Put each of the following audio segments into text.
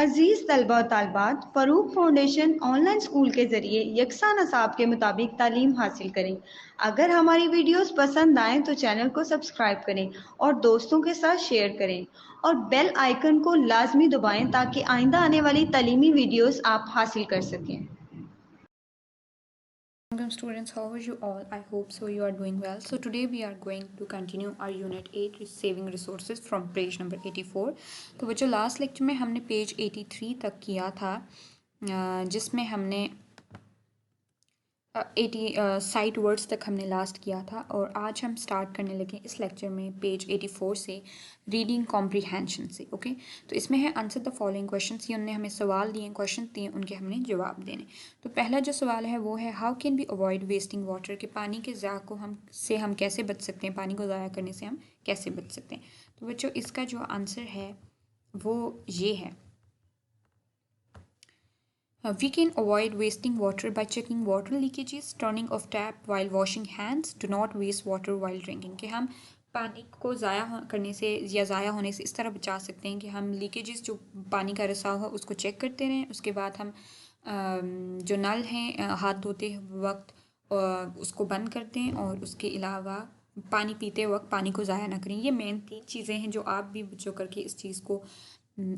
अजीज़ तलबा और तालबात, Farooq foundation online school के ज़रिए यकसा नसाब के मुताबिक तालीम हासिल करें। अगर हमारी वीडियोस पसंद आएँ तो चैनल को सब्सक्राइब करें और दोस्तों के साथ शेयर करें और बेल आइकन को लाजमी दबाएं ताकि आइंदा आने वाली तालीमी वीडियोस आप हासिल कर सकें। Welcome students, how are you all? I hope so you are doing well. So today we are going to continue our unit 8 saving resources from page number 84. तो बच्चों लास्ट लेक्चर में हमने पेज 83 तक किया था जिसमें हमने 80 साइट वर्ड्स तक हमने लास्ट किया था और आज हम स्टार्ट करने लगे इस लेक्चर में पेज 84 से रीडिंग कॉम्प्रीहेंशन से। ओके, तो इसमें है आंसर द फॉलोइंग क्वेश्चंस। ये उन्होंने हमें सवाल दिए, क्वेश्चन दिए, उनके हमने जवाब देने। तो पहला जो सवाल है वो है how can be avoid wasting water, कि पानी के ज़ाया को हम कैसे बच सकते हैं, पानी को ज़ाया करने से हम कैसे बच सकते हैं। तो बच्चों इसका जो आंसर है वो ये है, we can avoid wasting water by checking water leakages, turning off tap while washing hands, do not waste water while drinking। कि हम पानी को ज़ाया करने से या ज़ाया होने से इस तरह बचा सकते हैं कि हम लीकेजेस जो पानी का रिसाव है उसको चेक करते रहें। उसके बाद हम जो नल हैं हाथ धोते वक्त उसको बंद करते हैं और उसके अलावा पानी पीते वक्त पानी को ज़ाया ना करें। ये मेन 3 चीज़ें हैं जो आप भी बच्चों करके इस चीज़ को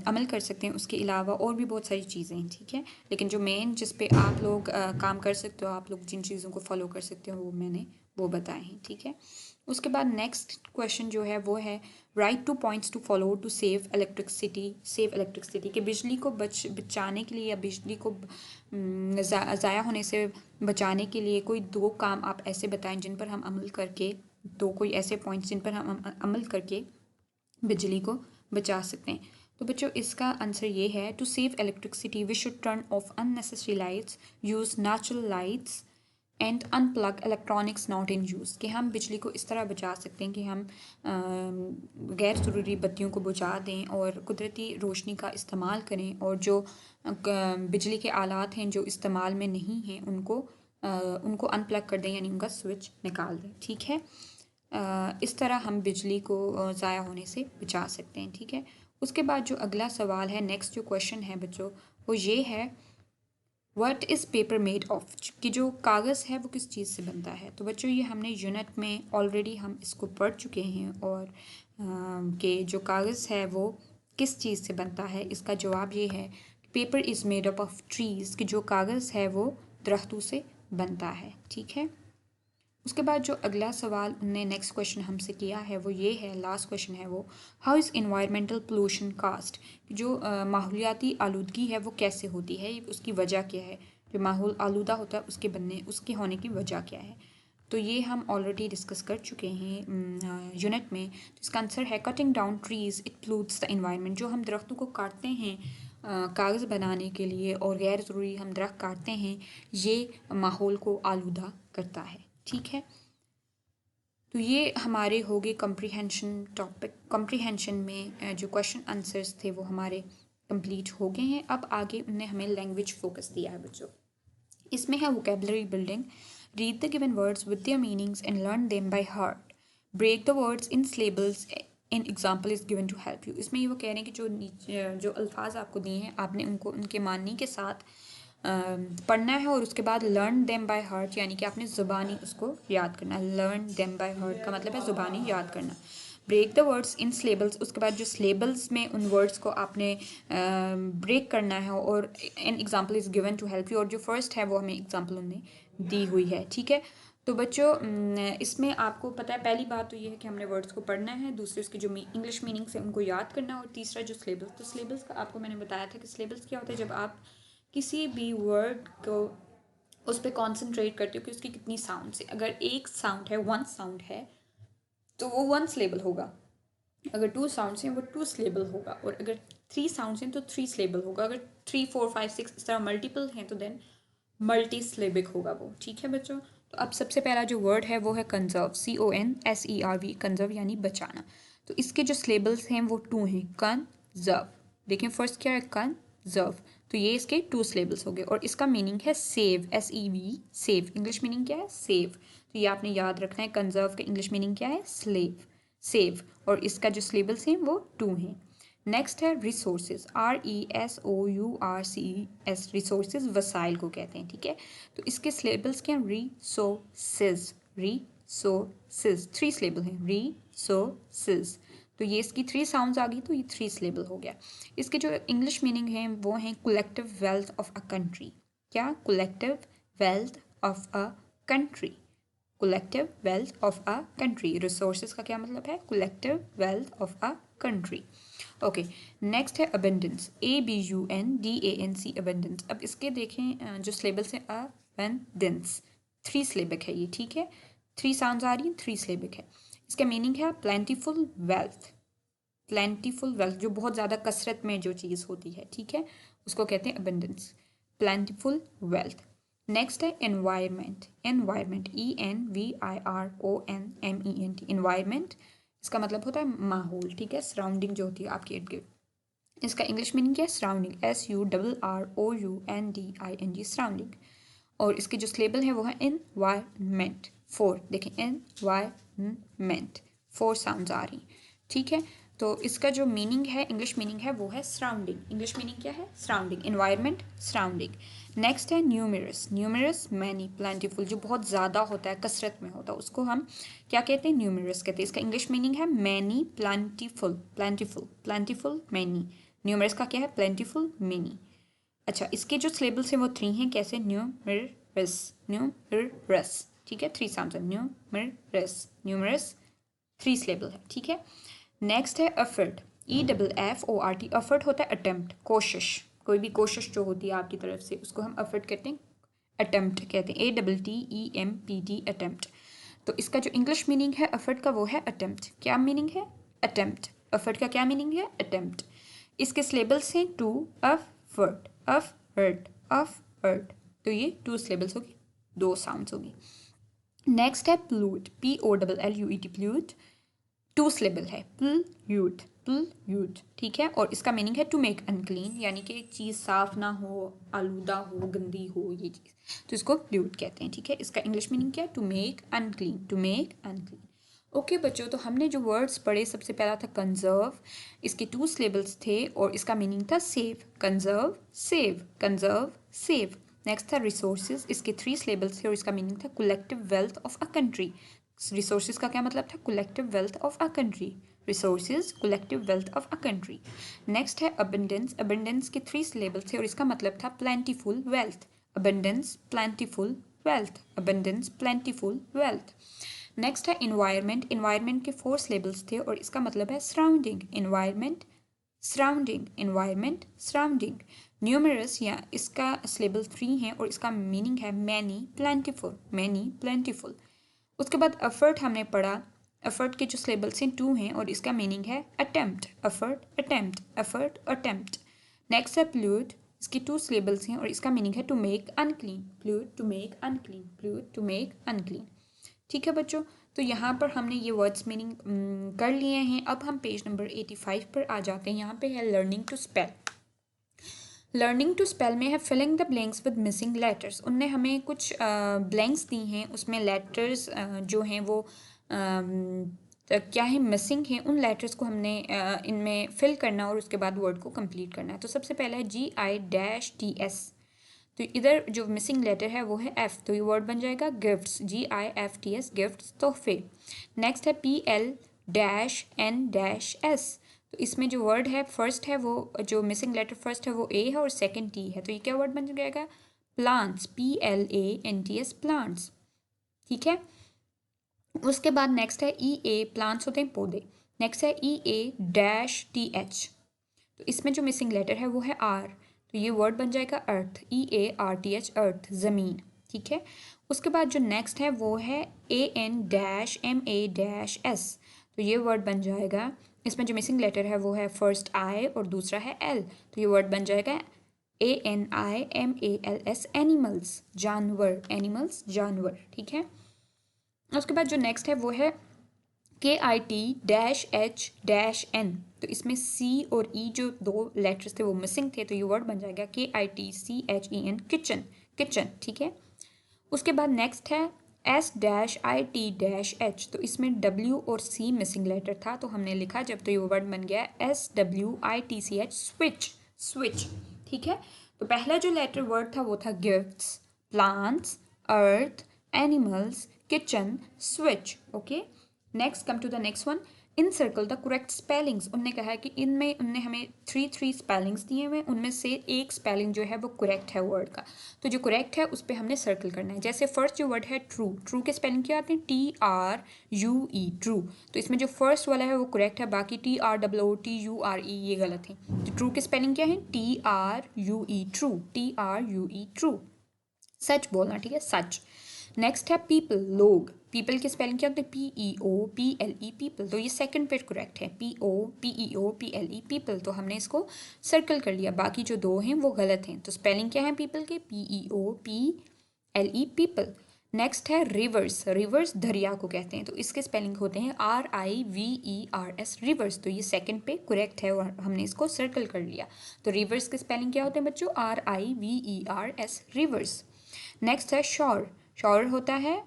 अमल कर सकते हैं। उसके अलावा और भी बहुत सारी चीज़ें हैं, ठीक है, लेकिन जो मेन जिस पे आप लोग काम कर सकते हो, आप लोग जिन चीज़ों को फॉलो कर सकते हो वो मैंने वो बताए हैं, ठीक है। उसके बाद नेक्स्ट क्वेश्चन जो है वो है right 2 points to follow to save electricity, कि बिजली को बचाने के लिए या बिजली को ज़ाया होने से बचाने के लिए कोई 2 काम आप ऐसे बताएं जिन पर हम अमल करके, कोई ऐसे पॉइंट्स जिन पर हम अमल करके बिजली को बचा सकते हैं। तो बच्चों इसका आंसर ये है to save electricity we should turn off unnecessary lights, use natural lights and unplug electronics not in use. कि हम बिजली को इस तरह बचा सकते हैं कि हम गैर ज़रूरी बत्तियों को बुझा दें और कुदरती रोशनी का इस्तेमाल करें और जो बिजली के आलात हैं जो इस्तेमाल में नहीं हैं उनको अनप्लग कर दें, यानी उनका स्विच निकाल दें, ठीक है। इस तरह हम बिजली को ज़ाया होने से बचा सकते हैं, ठीक है। उसके बाद जो अगला सवाल है, नेक्स्ट जो क्वेश्चन है बच्चों वो ये है what is paper made of, कि जो कागज़ है वो किस चीज़ से बनता है। तो बच्चों ये हमने यूनिट में ऑलरेडी हम इसको पढ़ चुके हैं और कि जो कागज़ है वो किस चीज़ से बनता है। इसका जवाब ये है paper is made up of trees, कि जो कागज़ है वो दरख्तों से बनता है, ठीक है। उसके बाद जो अगला सवाल उनने नेक्स्ट क्वेश्चन हमसे किया है वो ये है, लास्ट क्वेश्चन है वो how is environmental pollution caused, जो माहौलियाती आलूदगी है वो कैसे होती है, उसकी वजह क्या है, जो माहौल आलूदा होता है उसके होने की वजह क्या है। तो ये हम ऑलरेडी डिस्कस कर चुके हैं यूनिट में। तो इसका आंसर है cutting down trees it pollutes the environment, जो हम दरख्तों को काटते हैं कागज़ बनाने के लिए और गैर ज़रूरी हम दरख्त काटते हैं, ये माहौल को आलूदा करता है, ठीक है। तो ये हमारे हो गए कॉम्प्रीहेंशन में जो क्वेश्चन आंसर्स थे वो हमारे कंप्लीट हो गए हैं। अब आगे उन्होंने हमें लैंग्वेज फोकस दिया है बच्चों। इसमें है vocabulary building, read the given words with their meanings and learn them by heart, break the words in syllables an example is given to help you. इसमें ये वो कह रहे हैं कि जो अल्फाज आपको दिए हैं आपने उनको उनके मानने के साथ पढ़ना है और उसके बाद लर्न देम बाय हार्ट, यानी कि आपने ज़ुबानी उसको याद करना। लर्न देम बाय हार्ट का मतलब है ज़ुबानी याद करना। ब्रेक द वर्ड्स इन स्लेबल्स, उसके बाद जो स्लेबल्स में उन वर्ड्स को आपने ब्रेक करना है और an example is given to help you, और जो फर्स्ट है वो हमें एग्जाम्पल उन्हें दी हुई है, ठीक है। तो बच्चों इसमें आपको पता है पहली बात तो ये है कि हमने वर्ड्स को पढ़ना है, दूसरी उसकी जो इंग्लिश मीनिंग्स है उनको याद करना है, और तीसरा जो स्लेबल्स, तो स्लेबल्स का आपको मैंने बताया था कि स्लेबल्स क्या होता है, जब आप किसी भी वर्ड को उस पर कॉन्सेंट्रेट करते हो कि उसकी कितनी साउंड्स है। अगर एक साउंड है, 1 साउंड है तो वो 1 सिलेबल होगा, अगर 2 साउंड्स हैं वो 2 सिलेबल होगा, और अगर 3 साउंड्स हैं तो 3 सिलेबल होगा, अगर 3 4 5 6 इस तरह मल्टीपल हैं तो देन मल्टी सिलेबिक होगा वो, ठीक है बच्चों। तो अब सबसे पहला जो वर्ड है वो है कंजर्व, CONSERV, कंजर्व यानी बचाना। तो इसके जो सिलेबल्स हैं वो 2 हैं, कंजर्व। देखिए फर्स्ट क्या है, कंजर्व, तो ये इसके 2 सिलेबल्स हो गए, और इसका मीनिंग है save, SEV, save. English meaning क्या है, सेव। तो ये आपने याद रखना है, कंजर्व का इंग्लिश मीनिंग क्या है, स्लेव, सेव, और इसका जो सिलेबल्स हैं वो 2 हैं। नेक्स्ट है रिसोर्सेज, RESOURCES, रिसोर्सेज वसाइल को कहते हैं, ठीक है। तो इसके सिलेबल्स क्या हैं, रिसोर्सेज, रिसोर्सेज, 3 सिलेबल हैं, रिसोर्सेज। तो ये इसकी 3 साउंड्स आ गई, तो ये 3 सिलेबल हो गया। इसके जो इंग्लिश मीनिंग है वो हैं collective wealth of a country. क्या, collective wealth of a country, collective wealth of a country. Resources का क्या मतलब है, collective wealth of a country. Okay, next है अबेंडेंस, ABUNDANC, अबेंडेंस। अब इसके देखें जो सिलेबल्स हैं, अबेंडेंस 3 सिलेबक है ये, ठीक है। 3 साउंड्स आ रही हैं, 3 सिलेबक है। इसका मीनिंग है प्लेंटीफुल वेल्थ, प्लेंटीफुल वेल्थ जो बहुत ज़्यादा कसरत में जो चीज़ होती है, ठीक है, उसको कहते हैं अबेंडेंस, प्लेंटीफुल वेल्थ। नेक्स्ट है एनवायरमेंट, एनवायरमेंट ENVIRONMENT, एनवायरमेंट इसका मतलब होता है माहौल, ठीक है, सराउंडिंग जो होती है आपके इर्द गिर्द। इसका इंग्लिश मीनिंग क्या है, सराउंडिंग, SURROUNDING, सराउंडिंग। और इसके जो सिलेबल है वो है एनवायरमेंट, 4 देखें, एनवायरमेंट 4 साउंड्स आ रही, ठीक है। तो इसका जो मीनिंग है, इंग्लिश मीनिंग है वो है सराउंडिंग। इंग्लिश मीनिंग क्या है, सराउंडिंग, एनवायरमेंट, सराउंडिंग। नेक्स्ट है न्यूमरस, न्यूमरस मैनी, प्लेंटीफुल जो बहुत ज़्यादा होता है, कसरत में होता है, उसको हम क्या कहते हैं, न्यूमरस कहते हैं। इसका इंग्लिश मीनिंग है many, plentiful, plentiful, plentiful many. Numerous का क्या है, प्लेंटीफुल मैनी। अच्छा, इसके जो सिलेबल्स हैं वो 3 हैं, कैसे, न्यूमरस, न्यूमरस, ठीक है, 3 साउंड्स है, न्यूमरस, न्यूमरस 3 सिलेबल है, ठीक है। नेक्स्ट है एफर्ट, EFFORT, एफर्ट होता है अटेम्प्ट, कोशिश, कोई भी कोशिश जो होती है आपकी तरफ से उसको हम एफर्ट कहते हैं, अटेम्प्ट कहते हैं, ATTEMPT, अटेम्प्ट। तो इसका जो इंग्लिश मीनिंग है एफर्ट का वो है अटेम्प्ट। क्या मीनिंग है, अटेम्प्ट। एफर्ट का क्या मीनिंग है, अटेम्प्ट। इसके सिलेबल्स हैं 2 एफर्ट, एफर्ट, एफर्ट, तो ये 2 सिलेबल्स होगी, 2 साउंड्स होगी। नेक्स्ट है प्लूट, POLLUT, प्लूट 2 सिलेबल है, प्लूट, प्लूट, ठीक है। और इसका मीनिंग है टू मेक अनक्लीन, यानी कि चीज़ साफ ना हो, आलूदा हो, गंदी हो, ये चीज़, तो इसको प्लूट कहते हैं, ठीक है। इसका इंग्लिश मीनिंग क्या है, to make unclean, to make unclean. Okay बच्चों, तो हमने जो वर्ड्स पढ़े, सबसे पहला था कंजर्व, इसके 2 सिलेबल्स थे और इसका मीनिंग था save, conserve, save, conserve, save. Next था रिसोर्सेज, इसके 3 सिलेबल्स थे और इसका मीनिंग था collective wealth of a country. Resources का क्या मतलब था, collective wealth of a country, resources, collective wealth of a country. Next है अबेंडेंस, अबेंडेंस के 3 सिलेबल्स थे और इसका मतलब था plentiful wealth, abundance, plentiful wealth, abundance, plentiful wealth. Next है इन्वायरमेंट, इन्वायरमेंट के 4 सिलेबल्स थे और इसका मतलब है surrounding, environment, surrounding, environment, surrounding. Numerous या इसका सिलेबल 3 है और इसका मीनिंग है मैनी, प्लेंटीफुल, मैनी, प्लेंटीफुल। उसके बाद एफर्ट हमने पढ़ा, एफर्ट के जो सिलेबल्स हैं 2 हैं और इसका मीनिंग है attempt, effort, attempt, effort, attempt. Next है प्लूट, इसके 2 सिलेबल्स हैं और इसका मीनिंग है to make unclean, pollute, to make unclean, pollute, to make unclean, ठीक है बच्चों। तो यहाँ पर हमने ये वर्ड्स मीनिंग कर लिए हैं। अब हम पेज नंबर 85 पर आ जाते हैं। यहाँ पे है learning to spell. Learning to spell में है filling the blanks with missing letters. उनने हमें कुछ ब्लैंक्स दी हैं, उसमें लेटर्स जो हैं वो क्या है, मिसिंग है। उन लेटर्स को हमने इनमें फिल करना और उसके बाद वर्ड को कंप्लीट करना है। तो सबसे पहला है GITS, तो इधर जो मिसिंग लेटर है वो है F, तो ये वर्ड बन जाएगा गिफ्ट्स, GIFTS, गिफ्ट्स, तोहफे। नेक्स्ट है PL-N-S, तो इसमें जो वर्ड है फर्स्ट है वो, जो मिसिंग लेटर फर्स्ट है वो A है और सेकंड T है, तो ये क्या वर्ड बन जाएगा, प्लांट्स, PLANTS, प्लांट्स, ठीक है। उसके बाद नेक्स्ट है EA, प्लांट्स होते हैं पौधे। नेक्स्ट है EA-TH, तो इसमें जो मिसिंग लेटर है वो है R, तो ये वर्ड बन जाएगा अर्थ, EARTH, अर्थ, ज़मीन, ठीक है। उसके बाद जो नेक्स्ट है वो है AN-MA-S, तो ये वर्ड बन जाएगा, इसमें जो मिसिंग लेटर है वो है फर्स्ट I और दूसरा है L, तो ये वर्ड बन जाएगा ANIMALS, एनिमल्स, जानवर, एनिमल्स, जानवर, ठीक है। उसके बाद जो नेक्स्ट है वो है KIT-H-N, तो इसमें C और E जो 2 लेटर्स थे वो मिसिंग थे, तो ये वर्ड बन जाएगा KITCHEN, किचन, किचन, ठीक है। उसके बाद नेक्स्ट है S-I-T-H, तो इसमें W और C मिसिंग लेटर था, तो हमने लिखा जब तो ये वर्ड बन गया SWITCH, स्विच, स्विच। ठीक है, तो पहला जो लेटर वर्ड था वो था gifts, plants, earth, animals, kitchen, switch. Okay, next come to the next one, encircle the correct spellings. उनने कहा है कि इनमें उनने हमें थ्री स्पेलिंग्स दिए हुए, उनमें से एक स्पेलिंग जो है वो करेक्ट है वर्ड का, तो जो करेक्ट है उस पर हमने सर्कल करना है। जैसे फर्स्ट जो वर्ड है ट्रू, ट्रू के स्पेलिंग क्या आते हैं? TRUE, true. तो इसमें जो फर्स्ट वाला है वो करेक्ट है, बाकी TROOTURE ये गलत है। तो ट्रू के स्पेलिंग क्या है? TRUE, true, TRUE, true. सच बोलना, ठीक है, सच। नेक्स्ट है पीपल, लोग। पीपल की स्पेलिंग क्या होती है? PEOPLE, people. तो ये सेकंड पे करेक्ट है, PEOPLE, पीपल। तो हमने इसको सर्कल कर लिया, बाकी जो दो हैं वो गलत हैं। तो स्पेलिंग क्या है पीपल के? PEOPLE, people. नेक्स्ट है रिवर्स, रिवर्स दरिया को कहते हैं, तो इसके स्पेलिंग होते हैं RIVERS, रिवर्स। तो ये सेकंड पे करेक्ट है और हमने इसको सर्कल कर लिया। तो रिवर्स के स्पेलिंग क्या होते हैं बच्चों? RIVERS, reverse. नेक्स्ट है शॉर, शॉर होता है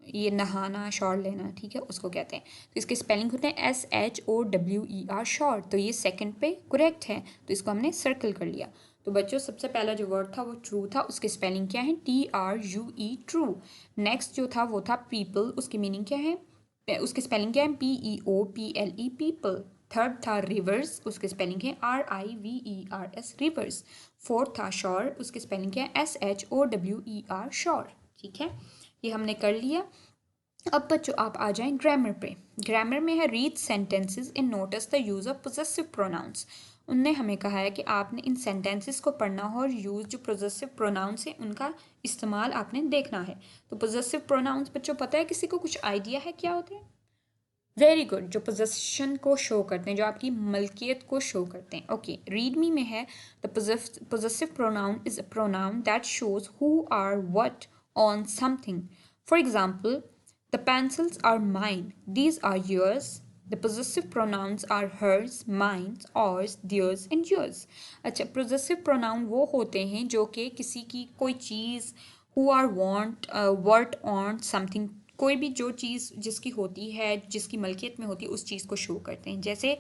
ये नहाना, शॉर लेना, ठीक है, उसको कहते हैं। तो इसके स्पेलिंग होते हैं SHOWER, शॉर। तो ये सेकंड पे करेक्ट है, तो इसको हमने सर्कल कर लिया। तो बच्चों सबसे पहला जो वर्ड था वो ट्रू था, उसकी स्पेलिंग क्या है? TRUE, true. नेक्स्ट जो था वो था पीपल, उसकी मीनिंग क्या है? उसकी स्पेलिंग क्या है? PEOPLE, people. थर्ड था रिवर्स, उसकी स्पेलिंग है RIVERS, रिवर्स। फोर्थ था शॉर, उसकी स्पेलिंग क्या है? SHOWER, sure. ठीक है, ये हमने कर लिया। अब बच्चों आप आ जाएं ग्रामर पे। ग्रामर में है read sentences and notice the use of possessive pronouns. उनने हमें कहा है कि आपने इन सेंटेंसेस को पढ़ना हो और यूज जो पोजेसिव प्रोनाउंस है उनका इस्तेमाल आपने देखना है। तो पोजेसिव प्रोनाउंस बच्चों पता है किसी को? कुछ आइडिया है क्या होते हैं? वेरी गुड, जो पोजेशन को शो करते हैं, जो आपकी मलकियत को शो करते हैं। ओके, रीड मी में है the possessive pronoun is a pronoun that shows who or what own something. For example, the pencils are mine, these are yours. The possessive pronouns are hers, mines, ours, theirs and yours. अच्छा, possessive pronoun वो होते हैं जो कि किसी की कोई चीज़, who or what, what own something, कोई भी जो चीज़ जिसकी होती है, जिसकी मलकियत में होती है, उस चीज़ को शो करते हैं। जैसे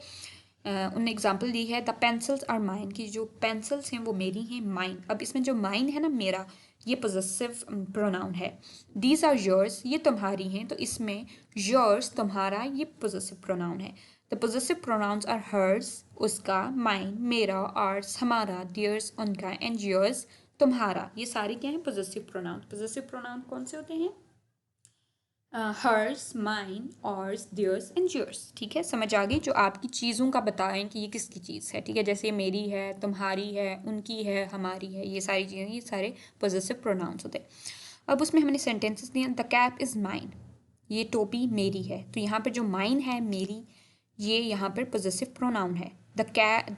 उन्होंने एग्जांपल दी है द पेंसिल्स आर माइन, की जो पेंसिल्स हैं वो मेरी हैं, माइन। अब इसमें जो माइन है ना, मेरा, ये पोजेसिव प्रोनाउन है। दीज आर योर्स, ये तुम्हारी हैं, तो इसमें योर्स तुम्हारा, ये पोजेसिव प्रोनाउन है। The possessive pronouns are hers, उसका, माइन मेरा, आर्स हमारा, दियर्स उनका, एंड योर्स तुम्हारा। ये सारे क्या हैं? Possessive pronoun. पोजेसिव प्रोनाउन कौन से होते हैं? Hers, mine, ours, theirs and yours. ठीक है, समझ आ गई? जो आपकी चीज़ों का बताएं कि ये किसकी चीज़ है। ठीक है, जैसे मेरी है, तुम्हारी है, उनकी है, हमारी है, ये सारी चीज़ें, ये सारे पोजेसिव प्रोनाउंस होते हैं। अब उसमें हमने सेंटेंसेस दिए, द कैप इज़ माइन, ये टोपी मेरी है। तो यहाँ पर जो माइन है, मेरी, ये यहाँ पर पोजेसिव प्रोनाउन है। द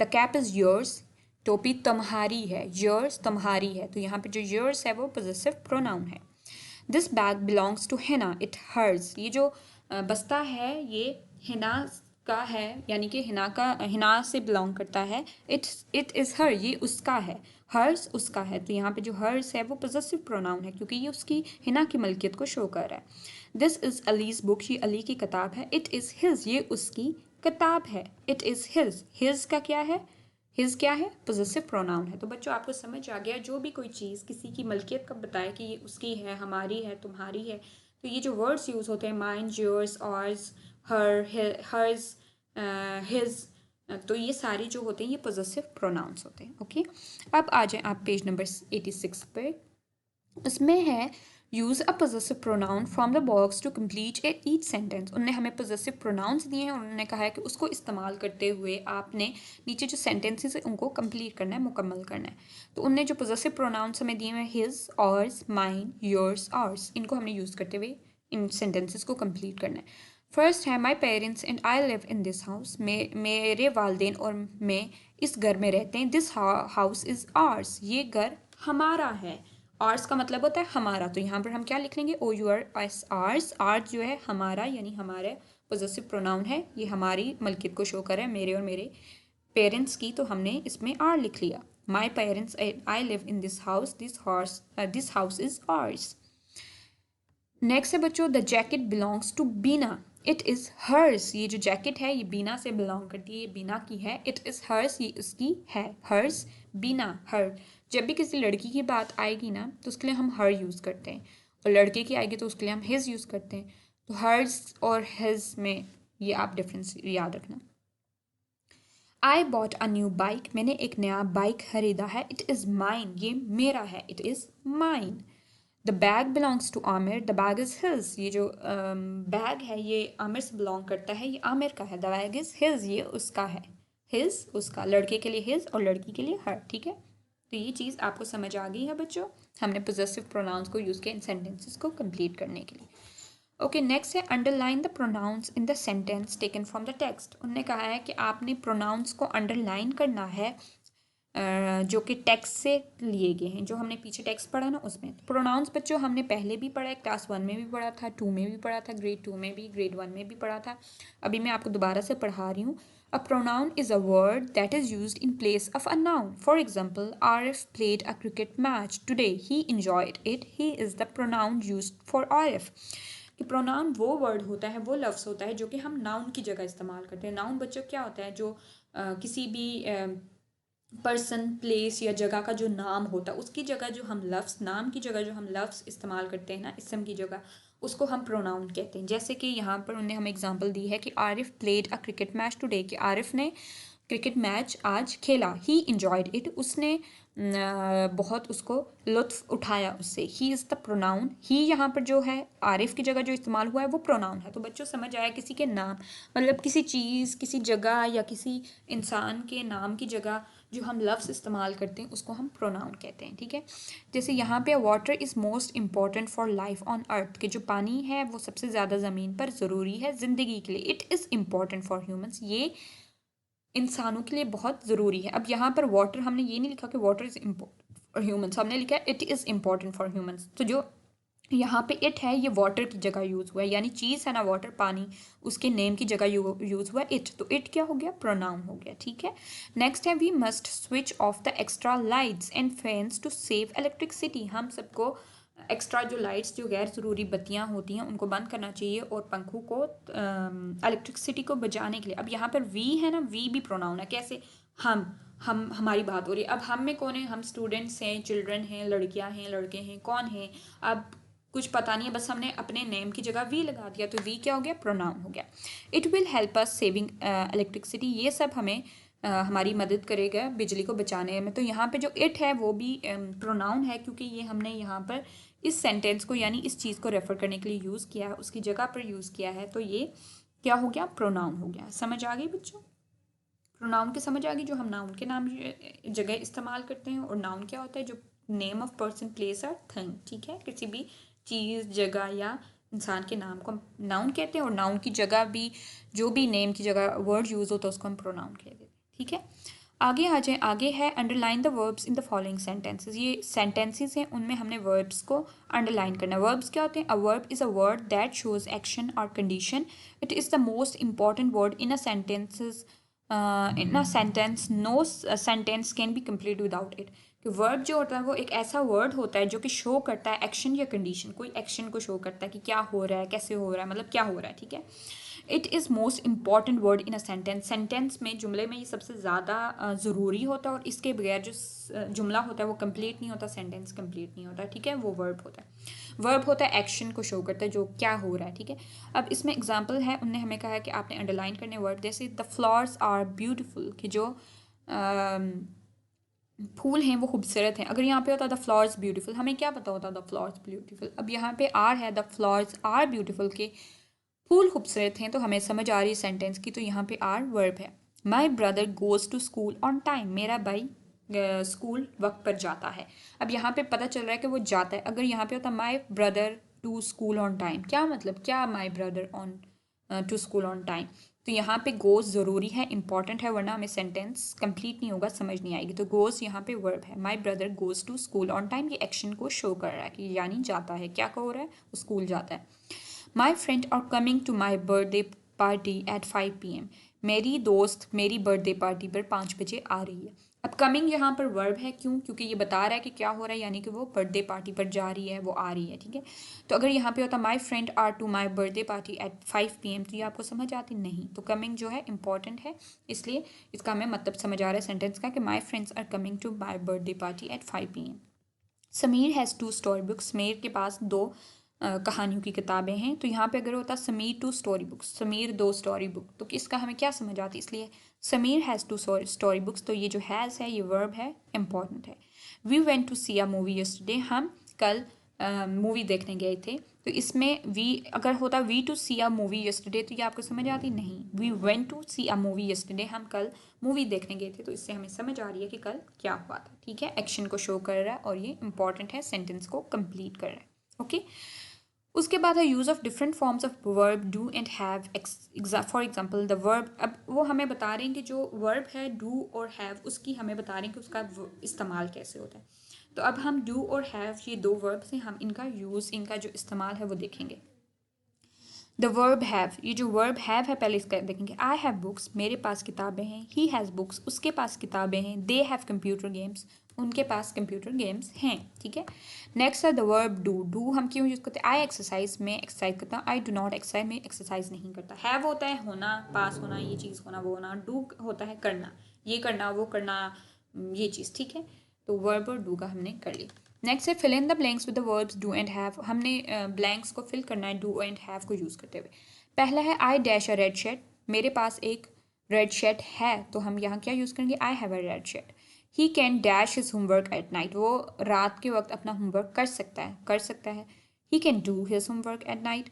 कैप इज़ योर्स, टोपी तुम्हारी है, योर्स तुम्हारी है, तो यहाँ पर जो योर्स है वो पोजेसिव प्रोनाउन है। This bag belongs to Hina, it hers, ये जो बस्ता है ये हिना का है, यानी कि हिना से बिलोंग करता है। इट इज़ हर, ये उसका है, हर्स उसका है। तो यहाँ पे जो हर्स है वो पोजेसिव प्रोनाउन है, क्योंकि ये उसकी, हिना की मलकियत को शो कर रहा है। दिस इज़ अलीज बुक, ये अली की किताब है। इट इज़ हिज, ये उसकी किताब है। इट इज़ हिज, हिज का क्या है? हिज क्या है? पोजेसिव प्रोनाउन है। तो बच्चों आपको समझ आ गया, जो भी कोई चीज़ किसी की मलकियत का बताए कि ये उसकी है, हमारी है, तुम्हारी है, तो ये जो वर्ड्स यूज़ होते हैं, माइन, योर्स, ऑर्स, हर, हर्स, हिज, तो ये सारे जो होते हैं ये पोजेसिव प्रोनाउंस होते हैं। ओके, अब आ जाए आप पेज नंबर 86 पे। उसमें है use a possessive pronoun from the box to complete each sentence. उन्होंने हमें पोजेसिव प्रोनाउंस दिए हैं और उन्होंने कहा है कि उसको इस्तेमाल करते हुए आपने नीचे जो सेंटेंसेस है उनको कंप्लीट करना है, मुकम्मल करना है। तो उनने जो पोजेसिव प्रोनाउंस हमें दिए हैं, हिज, ऑर्स, माइन, योर्स, आर्स, इनको हमने यूज़ करते हुए इन सेंटेंसेस को कंप्लीट करना है। फर्स्ट है my parents and I live in this house, मेरे वालदेन और मैं इस घर में रहते हैं। दिस हाउस इज़ आर्स, ये घर हमारा है। आर्स का मतलब होता है हमारा, तो यहाँ पर हम क्या लिख लेंगे? OURS, hours. आर्स जो है हमारा, यानी हमारे पोजेसिव प्रोनाउन है, ये हमारी मलकियत को शो कर रहा है, मेरे और मेरे पेरेंट्स की, तो हमने इसमें आर लिख लिया। My parents I live in this house, this house is ours. Next है बच्चों, the jacket belongs to Beena, it is hers. ये जो जैकेट है ये बीना से बिलोंग करती है, ये बीना की है। इट इज़ हर्स, ये उसकी है। हर्स, बीना, हर। जब भी किसी लड़की की बात आएगी ना तो उसके लिए हम हर यूज़ करते हैं, और लड़के की आएगी तो उसके लिए हम हिज यूज़ करते हैं। तो हर्स और हिज में ये आप डिफरेंस याद रखना। I bought a new bike, मैंने एक नया बाइक खरीदा है। इट इज़ माइन, ये मेरा है। It is mine. The bag belongs to Aamir, the bag is his, ये जो बैग है ये आमिर से बिलोंग करता है, ये आमिर का है। द बैग इज़ हिज, ये उसका है। हिज उसका, लड़के के लिए हिज और लड़की के लिए हर, ठीक है। तो ये चीज़ आपको समझ आ गई है बच्चों, हमने पोजेसिव प्रोनाउंस को यूज़ किया इन सेंटेंसेस को कंप्लीट करने के लिए। ओके, नेक्स्ट है underline the pronounce in the sentence taken from the text. उन्होंने कहा है कि आपने प्रोनाउंस को अंडरलाइन करना है जो कि टेक्स्ट से लिए गए हैं, जो हमने पीछे टेक्स्ट पढ़ा ना उसमें। प्रोनाउंस बच्चों हमने पहले भी पढ़ा है, क्लास 1 में भी पढ़ा था, 2 में भी पढ़ा था, ग्रेड 2 में भी, ग्रेड 1 में भी पढ़ा था। अभी मैं आपको दोबारा से पढ़ा रही हूँ। A pronoun is a word that is used in place of a noun. For example, Arif played a cricket match today, he enjoyed it, he is the pronoun used for Arif. कि प्रोनाउन वो वर्ड होता है, वो लफ्ज़ होता है जो कि हम नाउन की जगह इस्तेमाल करते हैं। नाउन बच्चों क्या होता है, जो किसी भी पर्सन, प्लेस या जगह का जो नाम होता है उसकी जगह जो हम लफ्ज़, नाम की जगह जो हम लफ्ज़ इस्तेमाल करते हैं ना, इसम की जगह, उसको हम प्रोनाउन कहते हैं। जैसे कि यहाँ पर उन्होंने हमें एग्जांपल दी है कि Arif played a cricket match today, कि आरिफ ने क्रिकेट मैच आज खेला। ही इंजॉयड इट, उसने बहुत उसको लुत्फ़ उठाया उससे। ही इज़ द प्रोनाउन, ही यहाँ पर जो है आरिफ की जगह जो इस्तेमाल हुआ है वो प्रोनाउन है। तो बच्चों समझ आया, किसी के नाम मतलब किसी चीज़, किसी जगह या किसी इंसान के नाम की जगह जो हम लफ्ज़ इस्तेमाल करते हैं उसको हम प्रोनाउन कहते हैं, ठीक है। जैसे यहाँ पे water is most important for life on earth, कि जो पानी है वो सबसे ज़्यादा ज़मीन पर ज़रूरी है ज़िंदगी के लिए। It is important for humans, ये इंसानों के लिए बहुत ज़रूरी है। अब यहाँ पर वाटर हमने ये नहीं लिखा कि water is important for humans, हमने लिखा है it is important for humans. तो जो यहाँ पे इट है ये वाटर की जगह यूज़ हुआ है, यानी चीज़ है ना वाटर, पानी, उसके नेम की जगह यूज़ हुआ इट। तो इट क्या हो गया, प्रोनाउन हो गया, ठीक है। नेक्स्ट है, we must switch off the extra lights and fans to save electricity. हम सबको एक्स्ट्रा जो लाइट्स, जो गैर ज़रूरी बत्तियाँ होती हैं उनको बंद करना चाहिए, और पंखों को, इलेक्ट्रिसिटी को बचाने के लिए। अब यहाँ पर वी है ना, वी भी प्रोनाउन है। कैसे, हम हमारी बात हो रही है। अब हम में कौन है, हम स्टूडेंट्स हैं, चिल्ड्रन हैं, लड़कियां हैं, लड़के हैं, कौन हैं, अब कुछ पता नहीं है, बस हमने अपने नेम की जगह वी लगा दिया, तो वी क्या हो गया, प्रोनाउन हो गया। It will help us saving electricity, ये सब हमें हमारी मदद करेगा बिजली को बचाने में। तो यहाँ पे जो इट है वो भी प्रोनाउन है, क्योंकि ये हमने यहाँ पर इस सेंटेंस को यानी इस चीज़ को रेफर करने के लिए यूज़ किया है, उसकी जगह पर यूज़ किया है, तो ये क्या हो गया, प्रोनाउन हो गया। समझ आ गई बच्चों, प्रोनाउन की समझ आ गई, जो हम नाउन के नाम जगह इस्तेमाल करते हैं। और नाउन क्या होता है, जो नेम ऑफ पर्सन, प्लेस और थिंग, ठीक है, किसी भी चीज़, जगह या इंसान के नाम को हम नाउन कहते हैं, और नाउन की जगह भी जो भी नेम की जगह वर्ड यूज़ होता है उसको हम प्रोनाउन कह देते हैं, ठीक है। आगे आ जाए, आगे है underline the verbs in the following sentences. ये सेंटेंसेस हैं, उनमें हमने वर्ब्स को अंडरलाइन करना है। वर्ब्स क्या होते हैं, a verb is a word that shows action और condition. It is the most important word in a sentences, in a sentence, no sentence can be complete without it. कि verb जो होता है वो एक ऐसा वर्ड होता है जो कि शो करता है एक्शन या कंडीशन, कोई एक्शन को शो करता है कि क्या हो रहा है, कैसे हो रहा है, मतलब क्या हो रहा है, ठीक है। It is most important word in a sentence, sentence में, जुमले में ये सबसे ज़्यादा ज़रूरी होता है, और इसके बगैर जो जुमला होता है वो कंप्लीट नहीं होता, सेंटेंस कंप्लीट नहीं होता, ठीक है। वो वर्ब होता है। वर्ब होता है एक्शन को शो करता है, जो क्या हो रहा है, ठीक है। अब इसमें एग्जाम्पल है, उनने हमें कहा है कि आपने अंडरलाइन करने वर्ड, जैसे द फ्लावर्स आर ब्यूटिफुल, कि जो फूल हैं वो खूबसूरत हैं। अगर यहाँ पे होता द फ्लावर्स ब्यूटीफुल, हमें क्या पता होता द फ्लावर्स ब्यूटीफुल। अब यहाँ पे आर है, द फ्लावर्स आर ब्यूटीफुल, के फूल खूबसूरत हैं, तो हमें समझ आ रही है सेंटेंस की, तो यहाँ पे आर वर्ब है। My brother goes to school on time, मेरा भाई स्कूल वक्त पर जाता है। अब यहाँ पे पता चल रहा है कि वो जाता है। अगर यहाँ पे होता my brother to school on time, क्या मतलब, क्या my brother on to school on time, तो यहाँ पे गोज़ ज़रूरी है, इंपॉर्टेंट है, वरना हमें सेंटेंस कंप्लीट नहीं होगा, समझ नहीं आएगी। तो गोज़ यहाँ पे वर्ब है। My brother goes to school on time, ये एक्शन को शो कर रहा है कि यानी जाता है, क्या हो रहा है, वो स्कूल जाता है। My friend are coming to my birthday party at 5 PM, मेरी दोस्त मेरी बर्थडे पार्टी पर 5 बजे आ रही है। अब कमिंग यहाँ पर वर्ब है, क्यों? क्योंकि ये बता रहा है कि क्या हो रहा है, यानी कि वो बर्थडे पार्टी पर जा रही है, वो आ रही है, ठीक है। तो अगर यहाँ पे होता my friend are to my birthday party at 5 PM, तो ये आपको समझ आती नहीं। तो कमिंग जो है इंपॉर्टेंट है, इसलिए इसका हमें मतलब समझ आ रहा है सेंटेंस का कि my friends are coming to my birthday party at 5 PM। Sameer has 2 story books, Sameer के पास 2 कहानियों की किताबें हैं। तो यहाँ पे अगर होता Sameer 2 story books, Sameer 2 story book, तो इसका हमें क्या समझ आती, इसलिए समीर हैज़ 2 स्टोरी बुक्स। तो ये जो हैज़ है ये वर्ब है, इंपॉर्टेंट है। We went to see a movie yesterday, हम कल मूवी देखने गए थे। तो इसमें वी अगर होता we to see a movie yesterday, तो ये आपको समझ आती नहीं। We went to see a movie yesterday, हम कल मूवी देखने गए थे। तो इससे हमें समझ आ रही है कि कल क्या हुआ था, ठीक है। एक्शन को शो कर रहा है और ये इंपॉर्टेंट है, सेंटेंस को कंप्लीट कर रहा है, ओके। उसके बाद है use of different forms of verb do and have. For example the verb, अब वो हमें बता रहे हैं कि जो वर्ब है डू और हैव, उसकी हमें बता रहे हैं कि उसका इस्तेमाल कैसे होता है। तो अब हम डू और हैव, ये 2 वर्ब्स हैं, हम इनका यूज़, इनका जो इस्तेमाल है वो देखेंगे। द वर्ब हैव, ये जो वर्ब हैव है पहले इसका देखेंगे। आई हैव बुक्स, मेरे पास किताबें हैं। ही हैज़ बुक्स, उसके पास किताबें हैं। दे हैव कंप्यूटर गेम्स, उनके पास कंप्यूटर गेम्स हैं, ठीक है। नेक्स्ट है द वर्ब डू। डू हम क्यों यूज़ करते हैं? आई एक्सरसाइज, मैं एक्सरसाइज करता हूँ। आई डू नॉट एक्सरसाइज, मैं एक्सरसाइज नहीं करता। हैव होता है होना, पास होना, ये चीज़ होना, वो होना। डू होता है करना, ये करना, वो करना, ये चीज़, ठीक है। तो वर्ब और डू का हमने कर लिया। नेक्स्ट है fill in the blanks with the verbs do and have. हमने ब्लैंक्स को फिल करना है डू एंड हैव को यूज़ करते हुए। पहला है I dash a red shirt, मेरे पास एक रेड शर्ट है। तो हम यहाँ क्या यूज़ करेंगे? I have a red shirt. He can dash his homework at night, वो रात के वक्त अपना होमवर्क कर सकता है, कर सकता है। He can do his homework at night.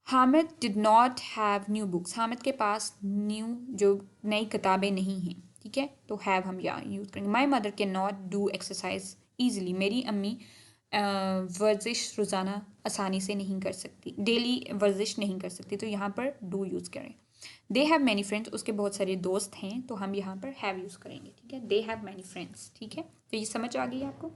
Hamid did not have new books, Hamid के पास न्यू जो नई किताबें नहीं हैं, ठीक है। तो हैव हम यहाँ यूज़ करेंगे। My mother can not do exercise easily, मेरी अम्मी वर्जिश रोज़ाना आसानी से नहीं कर सकती, डेली वर्जिश नहीं कर सकती। तो यहाँ पर डू यूज़ करें। दे हैव मैनी फ्रेंड्स, उसके बहुत सारे दोस्त हैं, तो हम यहाँ पर हैव यूज़ करेंगे, ठीक है। दे हैव मैनी फ्रेंड्स, ठीक है। तो ये समझ आ गई आपको।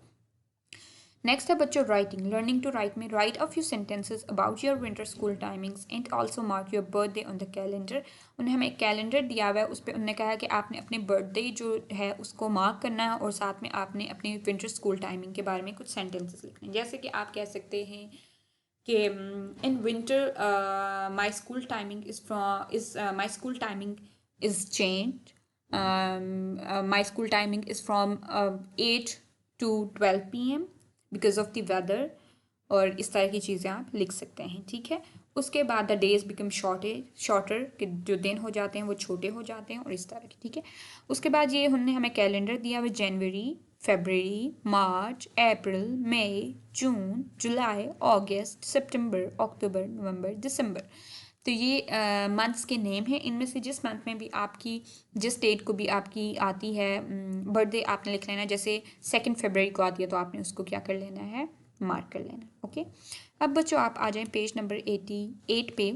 नेक्स्ट है बच्चों राइटिंग, लर्निंग टू राइट में write a few sentences about your winter school timings and also mark your birthday on the calendar. उन्हें हमें एक कैलेंडर दिया हुआ है, उस पर उन्होंने कहा है कि आपने अपने बर्थडे जो है उसको मार्क करना है और साथ में आपने अपने विंटर स्कूल टाइमिंग के बारे में कुछ सेंटेंसेस लिखने हैं। जैसे कि आप कह सकते हैं कि in winter my school timing my school timing is change, my school timing is from 8 to 12 PM because of the weather. और इस तरह की चीज़ें आप लिख सकते हैं, ठीक है। उसके बाद द डेज बिकम शॉर्टर, कि जो दिन हो जाते हैं वो छोटे हो जाते हैं और इस तरह की, ठीक है। उसके बाद ये उन्होंने हमें कैलेंडर दिया हुआ जनवरी, फरवरी, मार्च, अप्रैल, मई, जून, जुलाई, अगस्त, सितंबर, अक्टूबर, नवंबर, दिसंबर। तो ये मंथ्स के नेम हैं। इनमें से जिस मंथ में भी आपकी, जिस डेट को भी आपकी आती है बर्थडे, आपने लिख लेना है। जैसे 2 फरवरी को आती है तो आपने उसको क्या कर लेना है? मार्क कर लेना, ओके। अब बच्चों आप आ जाएं पेज नंबर 88 पे।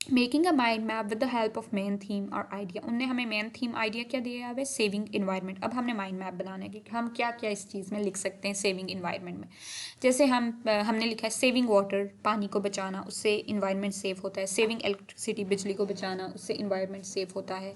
Making a mind map with the help of main theme और आइडिया। उनने हमें मेन थीम आइडिया क्या दिया है? Saving environment. अब हमने माइंड मैप बनाना है कि हम क्या क्या इस चीज़ में लिख सकते हैं सेविंग इन्वायरमेंट में। जैसे हमने लिखा है सेविंग वाटर, पानी को बचाना, उससे इन्वायरमेंट सेफ होता है। सेविंग इलेक्ट्रिसिटी, बिजली को बचाना, उससे इन्वायरमेंट सेफ होता है।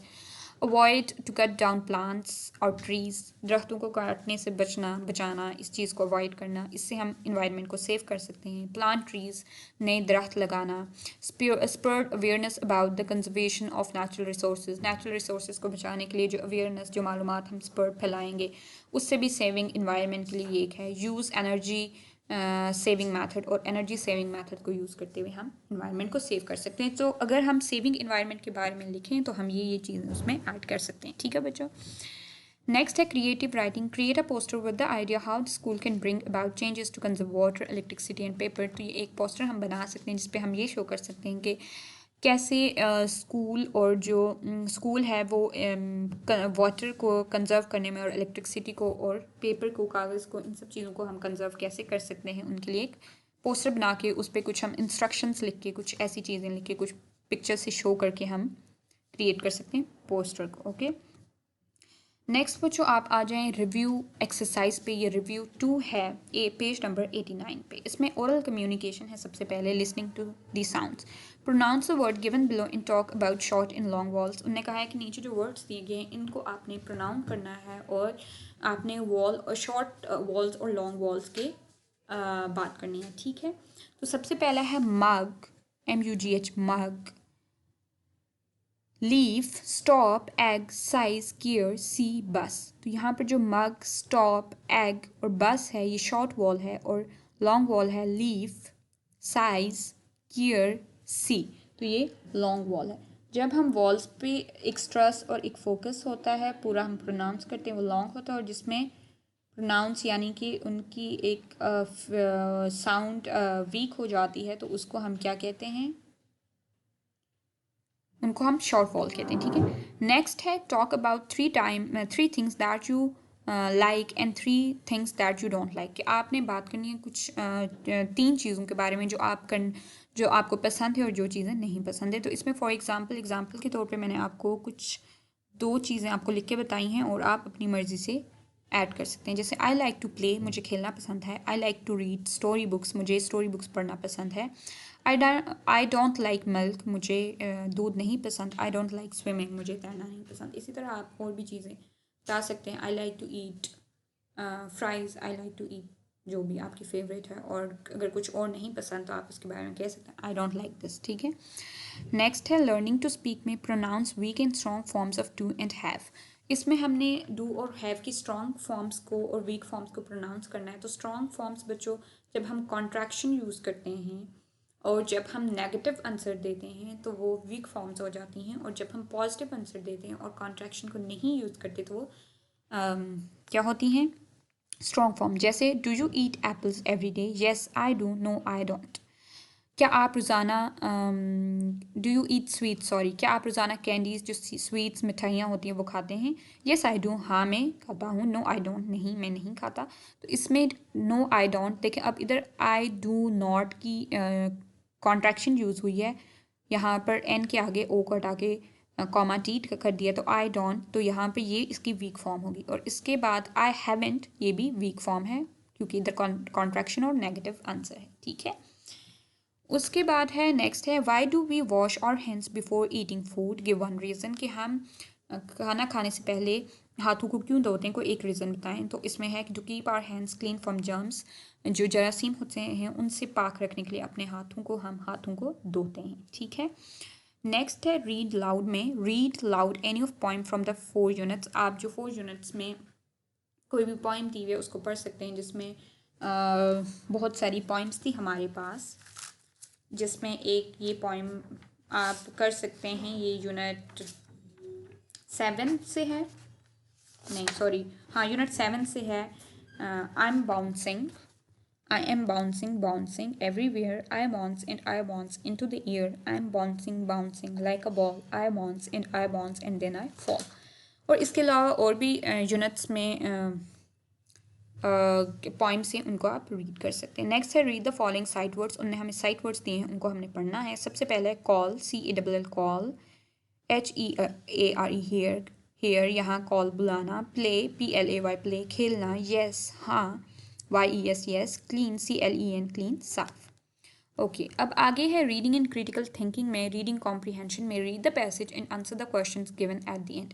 Avoid to cut down plants और ट्रीज़, दरख्तों को काटने से बचाना, इस चीज़ को अवॉइड करना, इससे हम इन्वायरमेंट को सेव कर सकते हैं। प्लांट ट्रीज़, नए दरख्त लगाना। Spread awareness about the conservation of natural resource को बचाने के लिए जो अवेयरनेस, जो मालूमात हम स्प्रेड फैलाएंगे, उससे भी सेविंग इन्वायरमेंट के लिए एक है। यूज़ एनर्जी सेविंग मेथड, और एनर्जी सेविंग मेथड को यूज़ करते हुए हम इन्वायरमेंट को सेव कर सकते हैं। तो अगर हम सेविंग इन्वायरमेंट के बारे में लिखें तो हम ये चीज़ें उसमें ऐड कर सकते हैं, ठीक है बच्चों। नेक्स्ट है creative writing. Create a poster with the idea how the school can bring about changes to conserve water, electricity and paper. तो ये एक पोस्टर हम बना सकते हैं जिसपे हम ये शो कर सकते हैं कि कैसे स्कूल और जो स्कूल है वो वाटर को कंजर्व करने में और इलेक्ट्रिसिटी को और पेपर को, कागज़ को, इन सब चीज़ों को हम कंजर्व कैसे कर सकते हैं, उनके लिए एक पोस्टर बना के उस पर कुछ हम इंस्ट्रक्शंस लिख के, कुछ ऐसी चीज़ें लिख के, कुछ पिक्चर से शो करके हम क्रिएट कर सकते हैं पोस्टर को, ओके। नेक्स्ट बच्चों आप आ जाएं रिव्यू एक्सरसाइज पे। ये रिव्यू 2 है, पेज नंबर 89 पे। इसमें ओरल कम्युनिकेशन है। सबसे पहले listening to the sounds, pronounce the word given below and talk about short and long vowels. उन्होंने कहा है कि नीचे जो वर्ड्स दिए गए हैं इनको आपने प्रोनाउंस करना है और आपने वॉल और शॉर्ट वॉल्स और लॉन्ग वॉल्स के बात करनी है, ठीक है। तो सबसे पहला है mug, MUGH mug. Leaf, stop, egg, size, gear, sea, bus. तो यहाँ पर जो मग, स्टॉप, एग और बस है ये शॉर्ट वॉल है और लॉन्ग वॉल है लीफ, साइज, गियर, सी। तो ये लॉन्ग वॉल है। जब हम वॉल्स पे एक स्ट्रेस और एक फोकस होता है, पूरा हम प्रोनाउंस करते हैं, वो लॉन्ग होता है। और जिसमें प्रोनाउंस यानी कि उनकी एक साउंड वीक हो जाती है तो उसको हम क्या कहते हैं, उनको हम शॉर्ट वॉल कहते हैं, ठीक है। नेक्स्ट है talk about three things that you like and 3 things that you don't like. कि आपने बात करनी है कुछ 3 चीज़ों के बारे में जो आपको पसंद है और जो चीज़ें नहीं पसंद है। तो इसमें फॉर एग्जाम्पल के तौर पे मैंने आपको कुछ 2 चीज़ें आपको लिख के बताई हैं और आप अपनी मर्ज़ी से ऐड कर सकते हैं। जैसे आई लाइक टू प्ले, मुझे खेलना पसंद है। I like to read story books, मुझे स्टोरी बुक्स पढ़ना पसंद है। आई डोंट लाइक मिल्क, मुझे दूध नहीं पसंद। आई डोंट लाइक स्विमिंग, मुझे तैरना नहीं पसंद। इसी तरह आप और भी चीज़ें बता सकते हैं। I like to eat fries, I like to eat जो भी आपकी फेवरेट है। और अगर कुछ और नहीं पसंद तो आप उसके बारे में कह सकते हैं आई डोंट लाइक दिस, ठीक है। नेक्स्ट है लर्निंग टू स्पीक में pronounce weak and strong forms of do and have. इसमें हमने डू और हैव की स्ट्रॉन्ग फॉर्म्स को और वीक फॉर्म्स को प्रोनाउंस करना है। तो स्ट्रॉन्ग फॉर्म्स बच्चों जब हम कॉन्ट्रैक्शन यूज़ करते हैं और जब हम नेगेटिव आंसर देते हैं तो वो वीक फॉर्म्स हो जाती हैं। और जब हम पॉजिटिव आंसर देते हैं और कॉन्ट्रैक्शन को नहीं यूज़ करते तो वो क्या होती हैं, स्ट्रॉन्ग फॉर्म। जैसे do you eat apples every day, yes I do, no I don't. क्या आप रोज़ाना do you eat sweet, sorry, क्या आप रोज़ाना कैंडीज़ जो स्वीट्स मिठाइयाँ होती हैं वो खाते हैं, येस आई डू, हाँ मैं खाता हूँ, नो आई डोंट, नहीं मैं नहीं खाता। तो इसमें नो आई डोंट देखें, अब इधर आई डू नॉट की कॉन्ट्रैक्शन यूज़ हुई है। यहाँ पर एन के आगे ओ को हटा के कॉमा टी कर दिया तो आई डोंट, तो यहाँ पे ये इसकी वीक फॉर्म होगी। और इसके बाद आई हैवेंट, ये भी वीक फॉर्म है क्योंकि इधर कॉन्ट्रैक्शन और नेगेटिव आंसर है, ठीक है। उसके बाद है नेक्स्ट है why do we wash our hands before eating food, give one reason. कि हम खाना खाने से पहले हाथों को क्यों धोते हैं, कोई एक रीज़न बताएं। तो इसमें है कि to keep our hands clean from germs, जो जरासीम होते हैं उनसे पाक रखने के लिए अपने हाथों को धोते हैं, ठीक है। नेक्स्ट है रीड लाउड में, read loud any of poem from the 4 units. आप जो 4 यूनिट्स में कोई भी पोइम दी हुई है उसको पढ़ सकते हैं। जिसमें बहुत सारी पोइम्स थी हमारे पास, जिसमें एक ये पोइम आप कर सकते हैं। ये यूनिट 7 से है, नहीं सॉरी, हाँ यूनिट 7 से है। I am bouncing, I am bouncing, bouncing everywhere. I bounce and I bounce into the air. I am bouncing, bouncing like a ball. I bounce and I bounce and then I fall. और इसके अलावा और भी units में points हैं, उनको आप read कर सकते हैं। नेक्स्ट है read the following sight words. उन्होंने हमें साइट वर्ड्स दिए हैं, उनको हमने पढ़ना है। सबसे पहले है call, CALL call, HEARE here, here यहाँ कॉल बुलाना। प्ले, PLAY प्ले खेलना। येस हाँ, YES yes. Clean, CLEN clean साफ। ओके अब आगे है रीडिंग एंड क्रिटिकल थिंकिंग में, रीडिंग कॉम्प्रीहेंशन में read the passage and answer the questions given at the end.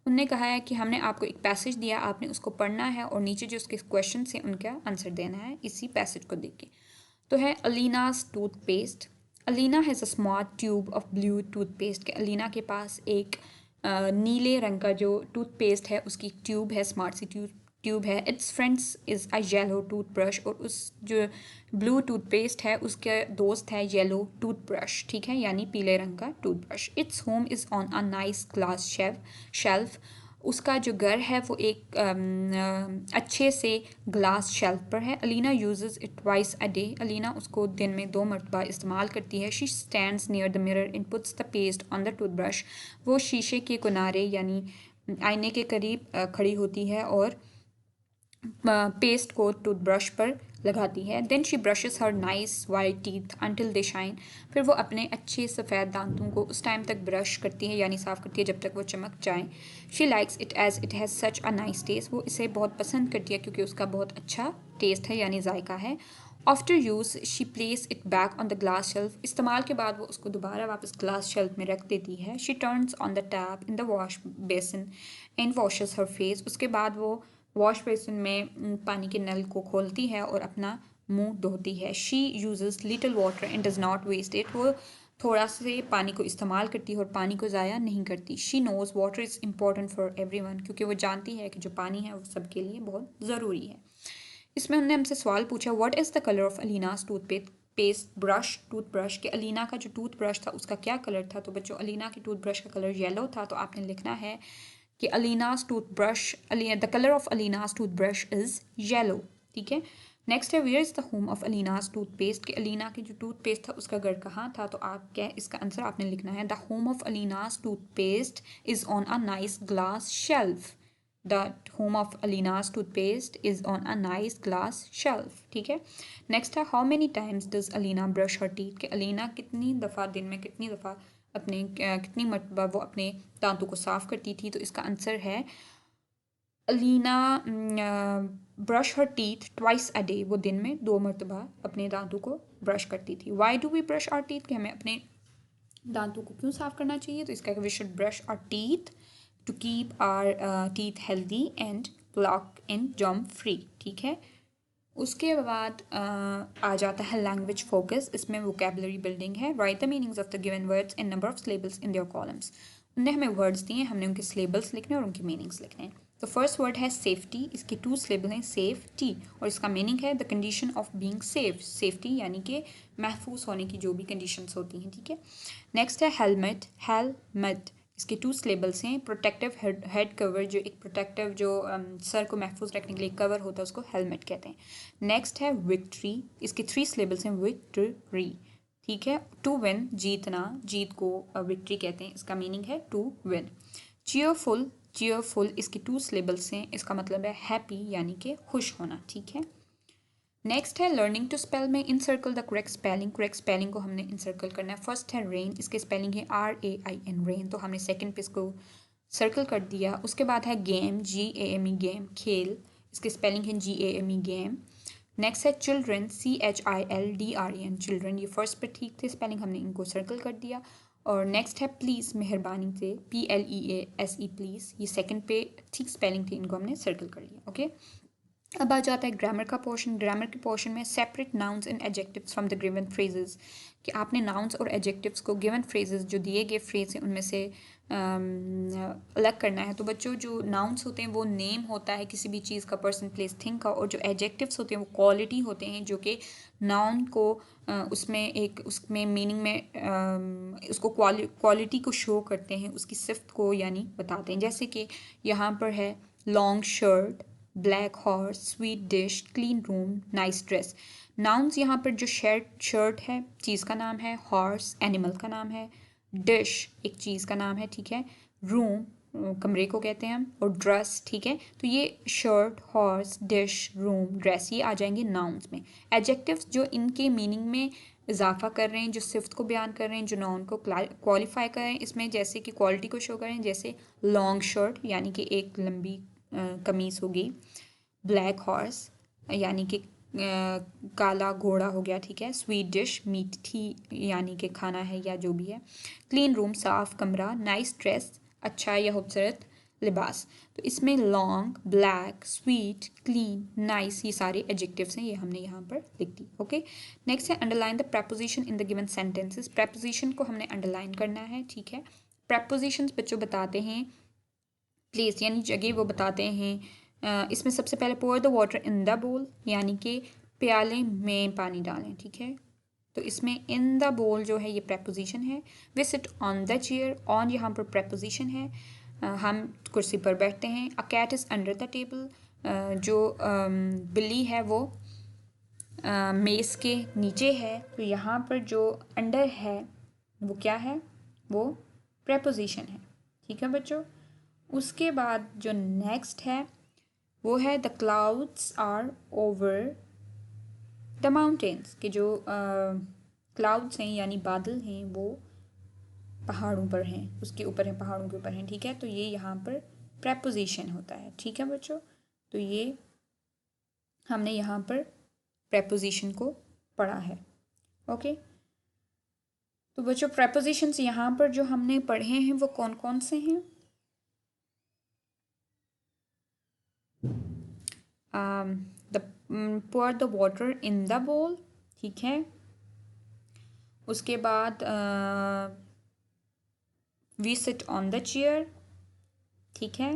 उनने कहा है कि हमने आपको एक पैसेज दिया, आपने उसको पढ़ना है और नीचे जो उसके क्वेश्चन हैं उनका आंसर देना है इसी पैसेज को देख के। तो है Alina's toothpaste. Alina has a small tube of blue toothpaste. के अलीना के पास एक नीले रंग का जो टूथपेस्ट है उसकी ट्यूब है, स्मार्ट सी ट्यूब है। It's friends is a yellow toothbrush, और उस जो ब्लू टूथपेस्ट है उसके दोस्त है येलो टूथब्रश, ठीक है, यानी पीले रंग का toothbrush. Its home is on a nice glass shelf. उसका जो घर है वो एक अच्छे से ग्लास शेल्फ पर है। Alina uses it twice a day. Alina उसको दिन में 2 मरतबा इस्तेमाल करती है। She stands near the mirror and puts the paste on the toothbrush. वो शीशे के किनारे यानी आईने के करीब खड़ी होती है और पेस्ट को टूथब्रश पर लगाती है। Then she brushes her nice white teeth until they shine. फिर वो अपने अच्छे सफ़ेद दांतों को उस टाइम तक ब्रश करती है यानी साफ़ करती है जब तक वो चमक जाएं। She likes it as it has such a nice test. वो इसे बहुत पसंद करती है क्योंकि उसका बहुत अच्छा टेस्ट है यानी जायका है। After use she place it back on the glass shelf. इस्तेमाल के बाद वो उसको दोबारा वापस ग्लास शेल्फ में रख देती है। She turns on the tap in the wash basin and washes her face. उसके बाद वो वॉश बेसिन में पानी के नल को खोलती है और अपना मुंह धोती है। She uses little water and does not waste it. वो थोड़ा से पानी को इस्तेमाल करती है और पानी को ज़ाया नहीं करती। She knows water is important for everyone. क्योंकि वो जानती है कि जो पानी है वो सबके लिए बहुत ज़रूरी है। इसमें उन्होंने हमसे सवाल पूछा what is the colour of Alina's toothbrush के अलीना का जो टूथब्रश था उसका क्या कलर था। तो बच्चों अलीना की टूथब्रश का कलर येलो था। तो आपने लिखना है कि the colour of Alina's toothbrush is yellow. ठीक है। नेक्स्ट है where is the home of Alina's toothpaste कि अलीना की जो टूथपेस्ट था उसका घर कहाँ था। तो आप क्या इसका आंसर आपने लिखना है the home of Alina's toothpaste is on a nice glass shelf. The home of Alina's toothpaste is on a nice glass shelf. ठीक है। नेक्स्ट है how many times does Alina brush her teeth कि Alina कितनी दफ़ा दिन में कितनी दफ़ा अपने कितनी मरतबा वो अपने दांतों को साफ़ करती थी। तो इसका आंसर है Alina brush her teeth twice a day. वो दिन में 2 मरतबा अपने दांतों को ब्रश करती थी। Why do we brush our teeth कि हमें अपने दांतों को क्यों साफ़ करना चाहिए। तो इसका we should brush our teeth to keep our teeth healthy and plaque and germ free. ठीक है। उसके बाद आ जाता है लैंग्वेज फोकस। इसमें वोकेबलरी बिल्डिंग है। Write the meanings of the given words in number of syllables in their columns. उनने हमें वर्ड्स दिए हमने उनके सिलेबल्स लिखने और उनके मीनिंग्स लिखने हैं। तो फर्स्ट वर्ड है सेफ्टी। इसके 2 सिलेबल हैं सेफ्टी और इसका मीनिंग है the condition of being safe. Safety यानी कि महफूज होने की जो भी कंडीशंस होती हैं। ठीक है। नेक्स्ट है हेलमेट। इसके 2 सिलेबल्स हैं प्रोटेक्टिव हेड कवर जो एक प्रोटेक्टिव जो सर को महफूज रखने के लिए कवर होता है उसको हेलमेट कहते हैं। नेक्स्ट है विक्ट्री। इसके 3 सिलेबल्स हैं विक्ट्री। ठीक है। टू विन जीतना जीत को विक्ट्री कहते हैं। इसका मीनिंग है टू विन। चीयरफुल इसके 2 सिलेबल्स हैं। इसका मतलब है हैप्पी यानी कि खुश होना। ठीक है। नेक्स्ट है लर्निंग टू स्पेल में encircle the correct spelling. Correct spelling को हमने इनसर्कल करना है। फर्स्ट है रेन। इसके स्पेलिंग है RAIN रेन। तो हमने सेकंड पे इसको सर्कल कर दिया। उसके बाद है गेम GAME गेम खेल। इसके स्पेलिंग है GAME गेम। नेक्स्ट है चिल्ड्रन CHILDREN चिल्ड्रन। ये फर्स्ट पे ठीक थे स्पेलिंग हमने इनको सर्कल कर दिया। और नेक्स्ट है प्लीज़ मेहरबानी से PLEASE प्लीज़। ये सेकंड पे ठीक स्पेलिंग थी इनको हमने सर्कल कर लिया। ओके। अब आ जाता है ग्रामर का पोर्शन। ग्रामर के पोर्शन में separate nouns and adjectives from the given phrases कि आपने नाउन्स और एडजेक्टिव्स को गिवन फ्रेजेस जो दिए गए फ्रेज हैं उनमें से अलग करना है। तो बच्चों जो नाउन्स होते हैं वो नेम होता है किसी भी चीज़ का पर्सन प्लेस थिंग का। और जो एडजेक्टिव्स होते हैं वो क्वालिटी होते हैं जो कि नाउन को उसमें मीनिंग में उसको क्वालिटी को शो करते हैं उसकी सिफ्त को यानी बताते हैं। जैसे कि यहाँ पर है long shirt black horse sweet dish clean room nice dress. Nouns यहाँ पर जो शर्ट है चीज़ का नाम है। हॉर्स एनिमल का नाम है। डिश एक चीज़ का नाम है। ठीक है। रूम कमरे को कहते हैं हम। और ड्रेस ठीक है। तो ये shirt horse dish room dress ये आ जाएंगे नाउन्स में। एडजेक्टिव्स जो इनके मीनिंग में इजाफा कर रहे हैं जो सिफ्त को बयान कर रहे हैं जो नाउन को क्वालिफाई कर रहे हैं इसमें जैसे कि क्वालिटी को शो कर रहे हैं। जैसे लॉन्ग शर्ट यानी कि एक लंबी कमीज़ होगी। ब्लैक हॉर्स यानी कि काला घोड़ा हो गया। ठीक है। स्वीट डिश मीठी यानी कि खाना है या जो भी है। क्लीन रूम साफ कमरा। नाइस ड्रेस अच्छा या खूबसूरत लिबास। तो इसमें long black sweet clean nice ये सारे एडजेक्टिव्स हैं ये हमने यहाँ पर लिख दी। ओके। नेक्स्ट है underline the preposition in the given sentences. Preposition को हमने अंडरलाइन करना है। ठीक है। प्रेपोजिशंस बच्चों बताते हैं प्लेस यानी जगह वो बताते हैं। इसमें सबसे पहले pour the water in the bowl यानी कि प्याले में पानी डालें। ठीक है। तो इसमें इन द बोल जो है ये प्रेपोजिशन है। We sit on the chair on यहाँ पर प्रेपोजिशन है। हम कुर्सी पर बैठते हैं। A cat is under the table जो बिल्ली है वो मेज़ के नीचे है। तो यहाँ पर जो अंडर है वो क्या है वो प्रेपोजिशन है। ठीक है बच्चों। उसके बाद जो नेक्स्ट है वो है the clouds are over the mountains, कि जो क्लाउड्स हैं यानी बादल हैं वो पहाड़ों पर हैं, उसके ऊपर हैं, पहाड़ों के ऊपर हैं, ठीक है। तो ये यहाँ पर प्रेपोजिशन होता है, ठीक है बच्चों। तो ये हमने यहाँ पर प्रेपोजिशन को पढ़ा है, ओके। तो बच्चों प्रेपोजिशंस यहाँ पर जो हमने पढ़े हैं वो कौन कौन से हैं? The pour the water in the bowl, ठीक है। उसके बाद we sit on the chair, ठीक है।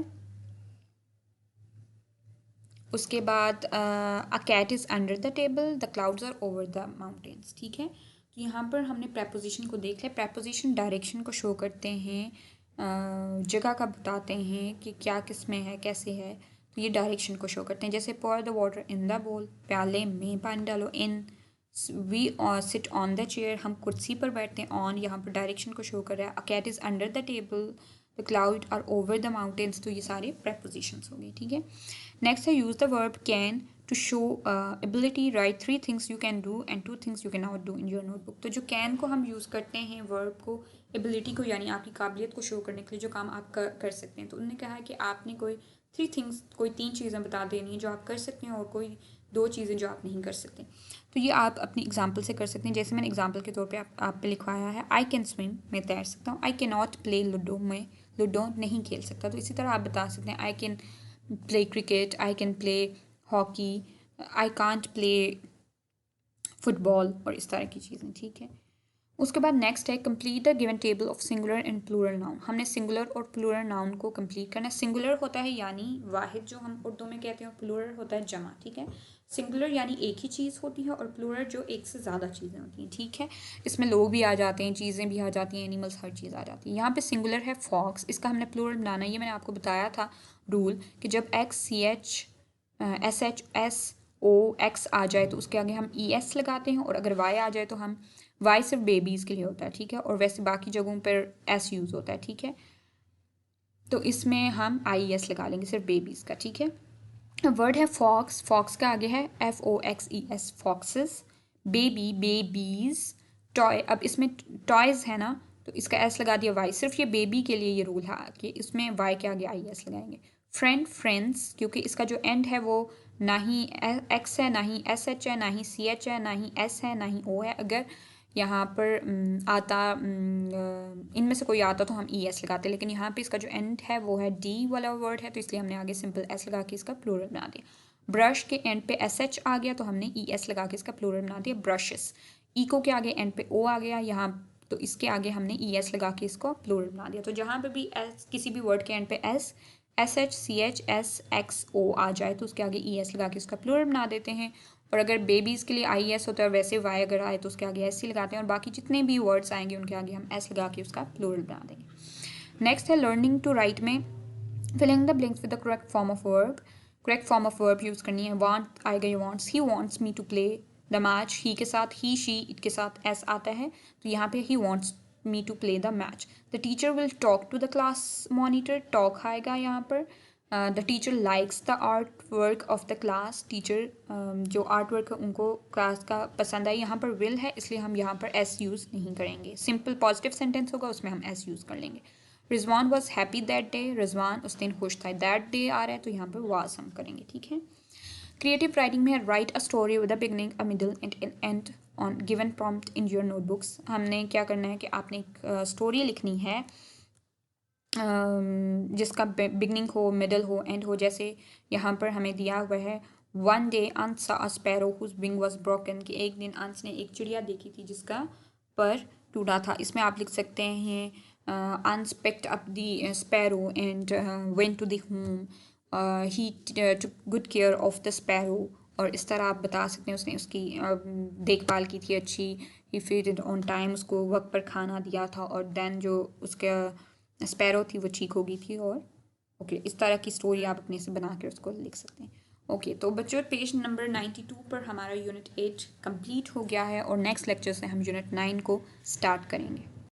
उसके बाद a cat is under the table, the clouds are over the mountains, ठीक है। तो यहाँ पर हमने प्रेपोजिशन को देख लिया। प्रेपोजिशन डायरेक्शन को शो करते हैं, जगह का बताते हैं कि क्या किस में है, कैसे है। तो ये डायरेक्शन को शो करते हैं। जैसे pour the water in the bowl, प्याले में पानी डालो। In we sit on the chair, हम कुर्सी पर बैठते हैं। ऑन यहाँ पर डायरेक्शन को शो कर रहा है। A cat is under the table, the cloud are over the mountains. तो ये सारे प्रेपोजिशंस हो गए, ठीक है। नेक्स्ट है use the verb can to show ability, write 3 things you can do and 2 things you can not do in your notebook. तो जो कैन को हम यूज़ करते हैं वर्ब को एबिलिटी को यानी आपकी काबिलियत को शो करने के लिए, जो काम आप कर सकते हैं। तो उन्होंने कहा है कि आपने कोई 3 थिंग्स, कोई 3 चीज़ें बता देनी है जो आप कर सकते हैं और कोई 2 चीज़ें जो आप नहीं कर सकते। तो ये आप अपनी एग्जाम्पल से कर सकते हैं। जैसे मैंने एग्जाम्पल के तौर पे आप पे लिखवाया है, आई कैन स्विम, मैं तैर सकता हूँ। I can not play ludo, मैं लूडो नहीं खेल सकता। तो इसी तरह आप बता सकते हैं, I can play cricket, I can play hockey, I can't play football, और इस तरह की चीज़ें, ठीक है। उसके बाद नेक्स्ट है complete the given table of singular and plural noun. हमने सिंगुलर और प्लूरल नाउन को कंप्लीट करना है। सिंगुलर होता है यानी वाहिद, जो हम उर्दू में कहते हैं, प्लूरल होता है जमा, ठीक है। सिंगुलर यानी एक ही चीज़ होती है और प्लूरल जो एक से ज़्यादा चीज़ें होती हैं, ठीक है। इसमें लोग भी आ जाते हैं, चीज़ें भी आ जाती हैं, एनिमल्स, हर चीज़ आ जाती है। यहाँ पे सिंगुलर है फॉक्स, इसका हमने प्लूरल बनाना है। ये मैंने आपको बताया था रूल कि जब XCH SHSOX आ जाए तो उसके आगे हम ES लगाते हैं, और अगर Y आ जाए तो हम वाई सिर्फ बेबीज़ के लिए होता है, ठीक है। और वैसे बाकी जगहों पर एस यूज़ होता है, ठीक है। तो इसमें हम IES लगा लेंगे सिर्फ बेबीज़ का, ठीक है। वर्ड है फॉक्स, फॉक्स का आगे है FOXES, foxes. Baby, babies. Toy, अब इसमें टॉयज़ है ना, तो इसका एस लगा दिया वाई। सिर्फ ये बेबी के लिए ये रूल है कि इसमें वाई के आगे IES लगाएंगे। फ्रेंड, फ्रेंड्स, क्योंकि इसका जो एंड है वो ना ही एक्स है, ना ही SH है, ना ही CH है, ना ही S है, ना ही O है। अगर यहाँ पर आता इनमें से कोई आता तो हम ES लगाते, लेकिन यहाँ पे इसका जो एंड है वो है D वाला वर्ड है, तो इसलिए हमने आगे सिंपल S लगा के इसका प्लूरल बना दिया। ब्रश के एंड पे SH आ गया तो हमने ES लगा के इसका प्लूरल बना दिया, ब्रशेस। इको के आगे एंड पे O आ गया यहाँ, तो इसके आगे हमने ES लगा के इसको प्लूरल बना दिया। तो जहाँ पे भी किसी भी वर्ड के एंड पे SH CH SXO आ जाए तो उसके आगे ES लगा के उसका प्लूरल बना देते हैं। और अगर बेबीज़ के लिए IES होता है, वैसे वाई अगर आए तो उसके आगे SC लगाते हैं, और बाकी जितने भी वर्ड्स आएंगे उनके आगे हम S लगा के उसका प्लूरल बना देंगे। नेक्स्ट है लर्निंग टू राइट में filling the blanks with the correct form of verb. Correct form of verb use करनी है। वांट आएगा ये wants, he wants me to play the match, he के साथ ही, शी, इट के साथ S आता है, तो यहाँ पे ही wants me to play the match. The teacher will talk to the class monitor, talk आएगा यहाँ पर। The teacher likes the art work of the class, teacher जो आर्ट वर्क है उनको क्लास का पसंद आई। यहाँ पर विल है इसलिए हम यहाँ पर S यूज़ नहीं करेंगे। सिंपल पॉजिटिव सेंटेंस होगा उसमें हम S यूज़ कर लेंगे। Rizwan was happy that day, Rizwan उस दिन खुश था। दैट डे आ रहा है तो यहाँ पर वाज हम करेंगे, ठीक है। क्रिएटिव राइटिंग में write a story with a beginning, a middle and an end on given prompt in your notebooks. हमने क्या करना है कि आपने एक स्टोरी लिखनी है जिसका बिगनिंग हो, मिडल हो, एंड हो। जैसे यहाँ पर हमें दिया हुआ है, one day Ansh saw a sparrow whose wing was broken, कि एक दिन अंस ने एक चिड़िया देखी थी जिसका पर टूटा था। इसमें आप लिख सकते हैं Ansh picked up the sparrow and went to the home, he took good care of the sparrow, और इस तरह आप बता सकते हैं उसने उसकी देखभाल की थी अच्छी। ही फीड ऑन टाइम, उसको वक्त पर खाना दिया था, और देन जो उसका स्पैरो थी वो ठीक हो गई थी। और ओके, इस तरह की स्टोरी आप अपने से बना कर उसको लिख सकते हैं। ओके, तो बच्चों पेज नंबर 92 पर हमारा यूनिट 8 कंप्लीट हो गया है, और नेक्स्ट लेक्चर से हम यूनिट 9 को स्टार्ट करेंगे।